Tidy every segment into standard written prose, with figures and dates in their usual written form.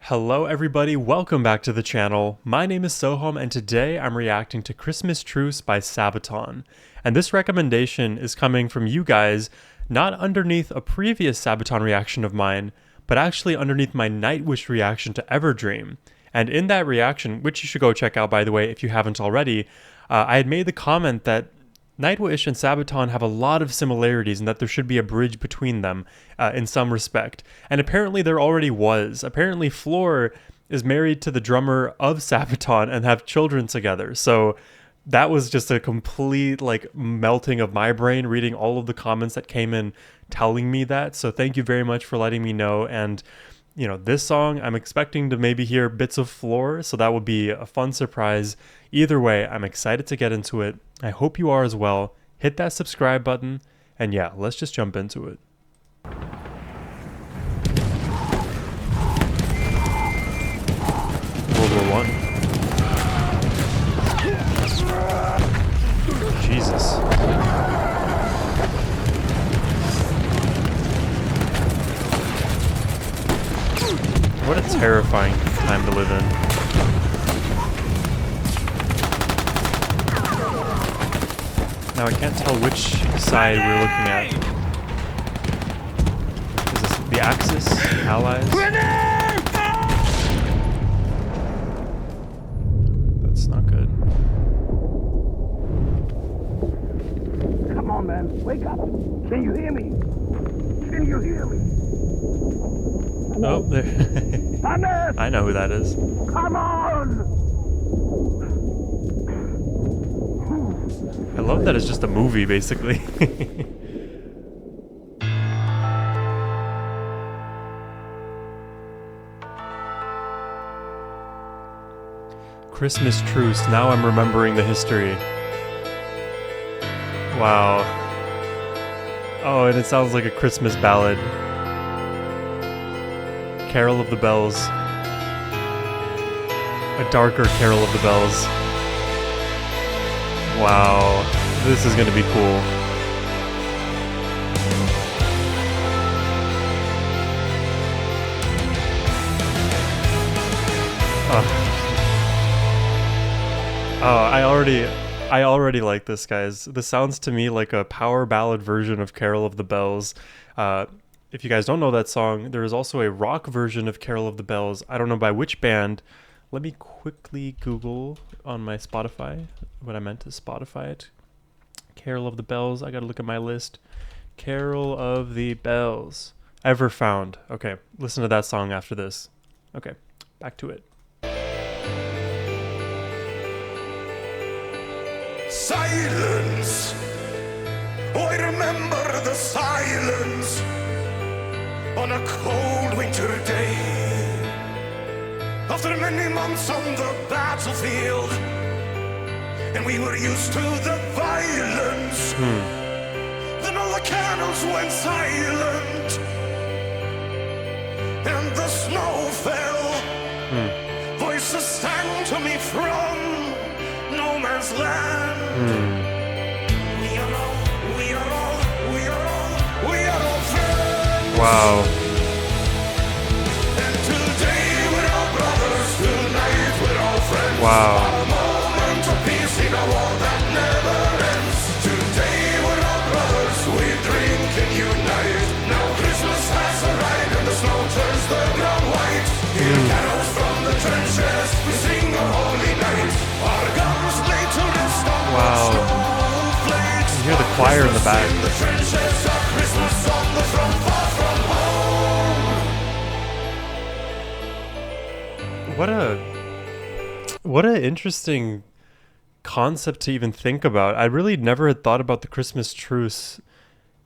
Hello everybody, welcome back to the channel. My name is Sohum and today I'm reacting to Christmas Truce by SABATON. And this recommendation is coming from you guys, not underneath a previous SABATON reaction of mine, but actually underneath my Nightwish reaction to Everdream. And in that reaction, which you should go check out by the way if you haven't already, I had made the comment that Nightwish and SABATON have a lot of similarities and that there should be a bridge between them in some respect. And apparently there already was. Apparently Floor is married to the drummer of SABATON and have children together. So that was just a complete melting of my brain reading all of the comments that came in telling me that. So thank you very much for letting me know. And you know, this song, I'm expecting to maybe hear bits of Floor, so that would be a fun surprise. Either way, I'm excited to get into it. I hope you are as well. Hit that subscribe button, and yeah, let's just jump into it. World War I. Jesus. What a terrifying time to live in. Now I can't tell which side we're looking at. Is this the Axis? Allies? That's not good. Come on, man. Wake up. Can you hear me? Can you hear me? Oh, there. I know who that is. Come on! I love that it's just a movie, basically. Christmas Truce. Now I'm remembering the history. Wow. Oh, and it sounds like a Christmas ballad. Carol of the Bells. A darker Carol of the Bells. Wow, this is gonna be cool. I already like this, guys. This sounds to me like a power ballad version of Carol of the Bells. If you guys don't know that song, there is also a rock version of Carol of the Bells. I don't know by which band. Let me quickly Google on my Spotify what I meant to Spotify it. Carol of the Bells. I gotta look at my list. Carol of the Bells. Ever Found. Okay, listen to that song after this. Okay, back to it. Silence. Oh, I remember the silence on a cold winter day, after many months on the battlefield, and we were used to the violence. Then all the candles went silent, and the snow fell. Voices sang to me from no man's land. We are all friends. Wow. And today we're all brothers, tonight we're all friends. Wow. A moment of peace in a war that never ends. Today we're all brothers, we drink and unite. Now Christmas has arrived and the snow turns the ground white. Hear carols from the trenches, we sing a holy night. Our guns laid to rest on snowflakes. You hear the choir in the back. The trenches of Christmas on the front, far from home. What a interesting concept to even think about. I really never had thought about the Christmas truce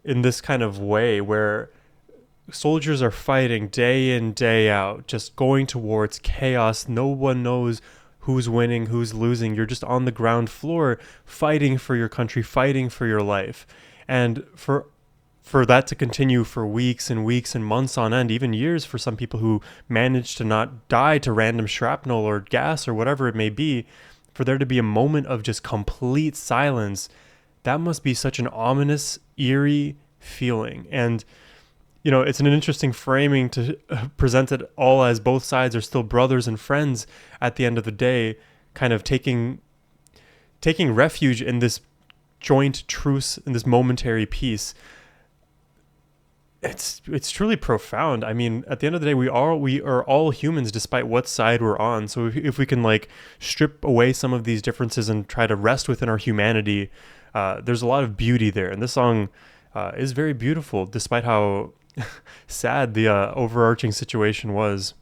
in this kind of way, where soldiers are fighting day in, day out, just going towards chaos. No one knows who's winning, who's losing. You're just on the ground floor fighting for your country, fighting for your life. And for that to continue for weeks and weeks and months on end, even years for some people who manage to not die to random shrapnel or gas or whatever it may be, for there to be a moment of just complete silence, that must be such an ominous, eerie feeling. And you know, it's an interesting framing to present it all as both sides are still brothers and friends at the end of the day, kind of taking refuge in this joint truce, in this momentary peace. It's truly profound. I mean, at the end of the day, we are all humans, despite what side we're on. So if we can like strip away some of these differences and try to rest within our humanity, there's a lot of beauty there. And this song is very beautiful, despite how sad the overarching situation was.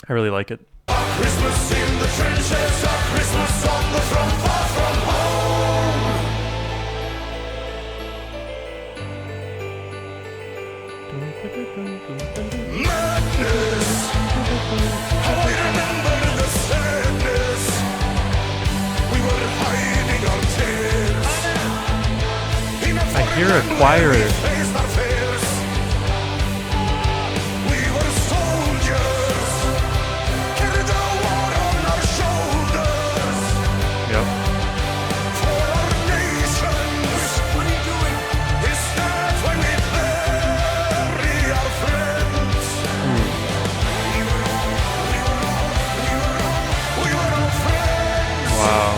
I really like it. Christmas in the trenches, Christmas on the front, far from home. Madness, how I remember the sadness. We were hiding our tears in a I hear a choir. faced our fears. We were soldiers, carried the war on our shoulders. Yep. For our nations. What are you doing? Is that when we bury our friends? We were all friends. Wow.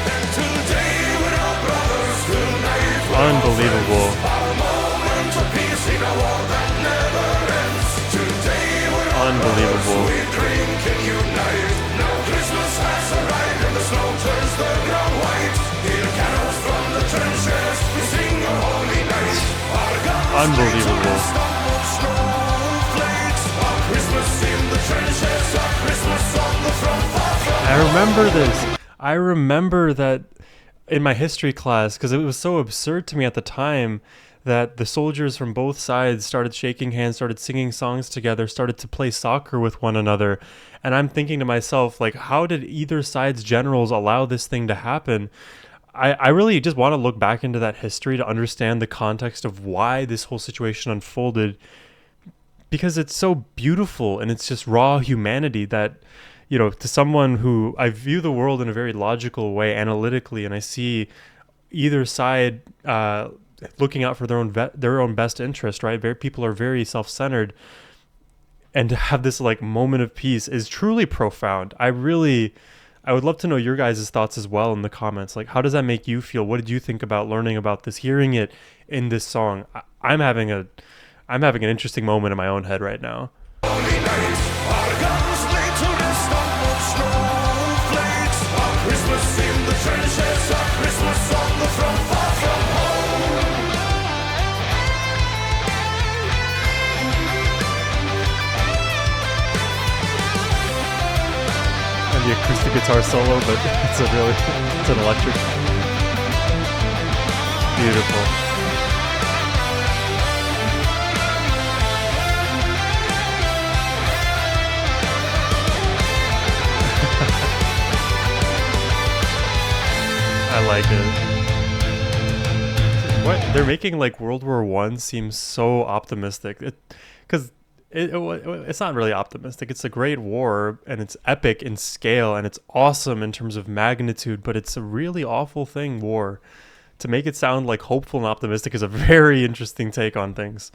And today we're all brothers. Tonight we're Unbelievable. our moment of peace in a war that never ends. Today we're all Unbelievable. we drink and unite. Now Christmas has arrived and the snow turns the ground white. Hear carols from the trenches, we sing a holy night. Our guns Unbelievable. stumble snowflakes. Our Christmas in the trenches, our Christmas on the front, far from I remember this. I remember that in my history class, because it was so absurd to me at the time that the soldiers from both sides started shaking hands, started singing songs together, started to play soccer with one another. And I'm thinking to myself, like, how did either side's generals allow this thing to happen? I really just want to look back into that history to understand the context of why this whole situation unfolded, because it's so beautiful and it's just raw humanity that, you know, to someone who I view the world in a very logical way, analytically, and I see either side looking out for their own best interest, right? People are very self-centered, and to have this like moment of peace is truly profound. I would love to know your guys' thoughts as well in the comments. Like, how does that make you feel? What did you think about learning about this, hearing it in this song? I'm having an interesting moment in my own head right now. holy night. Our guns lay to rest on snowflakes. Our Christmas in the trenches, our Christmas on the front, far from home. And the acoustic guitar solo, but it's an electric. Beautiful. I like it. What they're making like World War I seem so optimistic, because it's not really optimistic. It's a great war and it's epic in scale and it's awesome in terms of magnitude, but it's a really awful thing, war. To make it sound like hopeful and optimistic is a very interesting take on things.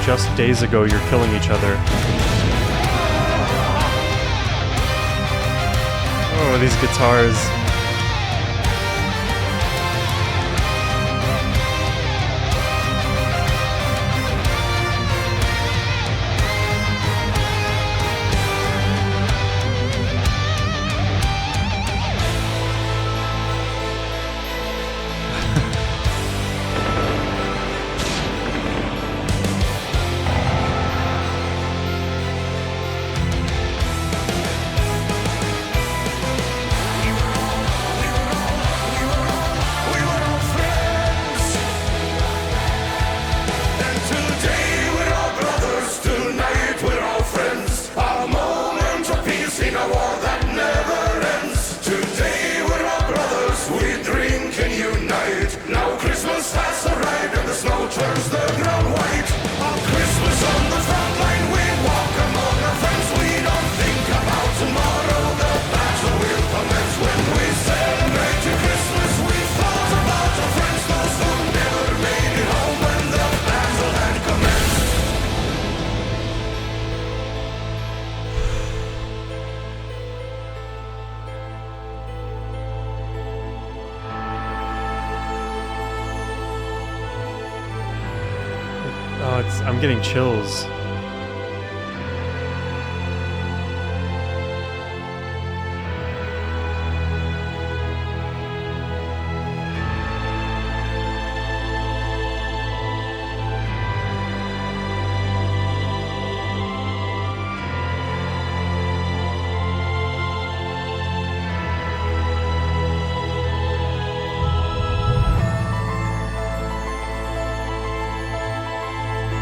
Just days ago, you're killing each other. Oh, these guitars. I'm getting chills.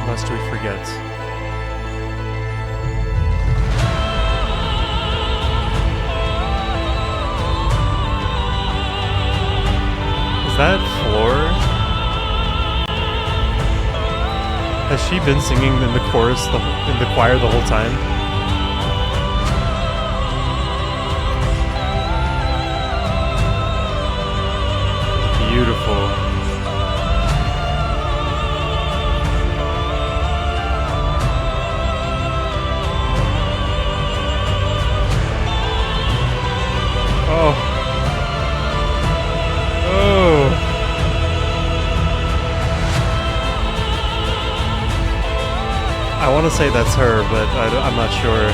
Lest we forget. Is that Floor? Has she been singing in the chorus, in the choir the whole time? Beautiful. Oh. Oh. I want to say that's her, but I'm not sure.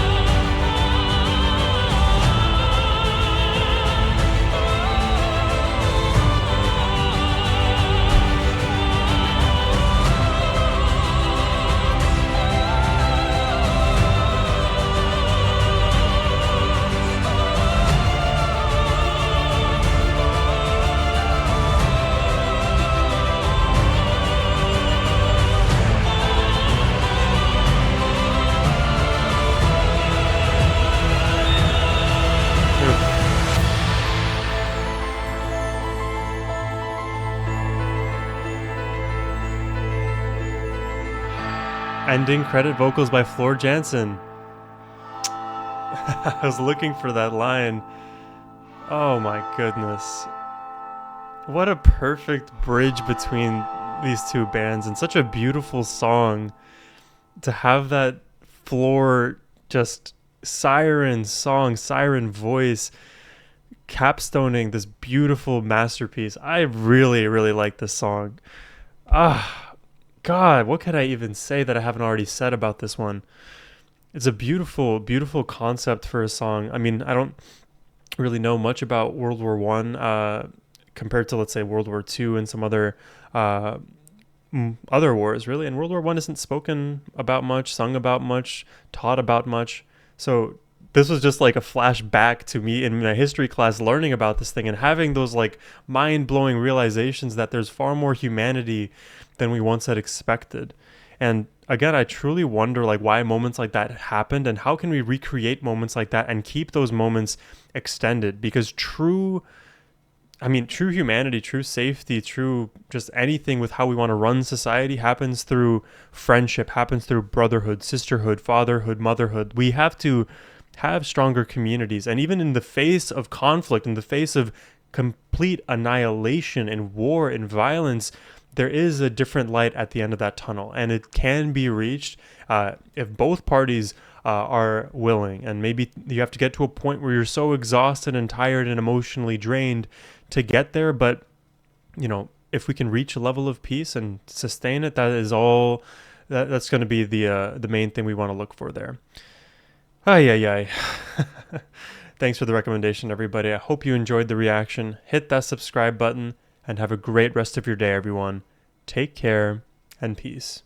Ending credit vocals by Floor Jansen. I was looking for that line. Oh my goodness. What a perfect bridge between these two bands, and such a beautiful song. To have that Floor just siren song, siren voice, capstoning this beautiful masterpiece. I really, really like this song. God, what could I even say that I haven't already said about this one? It's a beautiful, beautiful concept for a song. I mean, I don't really know much about World War I compared to, let's say, World War II and some other wars, really. And World War I isn't spoken about much, sung about much, taught about much. So this was just like a flashback to me in my history class learning about this thing and having those like mind-blowing realizations that there's far more humanity than we once had expected. And again, I truly wonder like why moments like that happened, and how can we recreate moments like that and keep those moments extended? Because true humanity, true safety, true just anything with how we want to run society happens through friendship, happens through brotherhood, sisterhood, fatherhood, motherhood. We have to have stronger communities. And even in the face of conflict, in the face of complete annihilation and war and violence, there is a different light at the end of that tunnel, and it can be reached if both parties are willing. And maybe you have to get to a point where you're so exhausted and tired and emotionally drained to get there. But, you know, if we can reach a level of peace and sustain it, that is all. That's going to be the main thing we want to look for there. Ay. Thanks for the recommendation, everybody. I hope you enjoyed the reaction. Hit that subscribe button and have a great rest of your day, everyone. Take care and peace.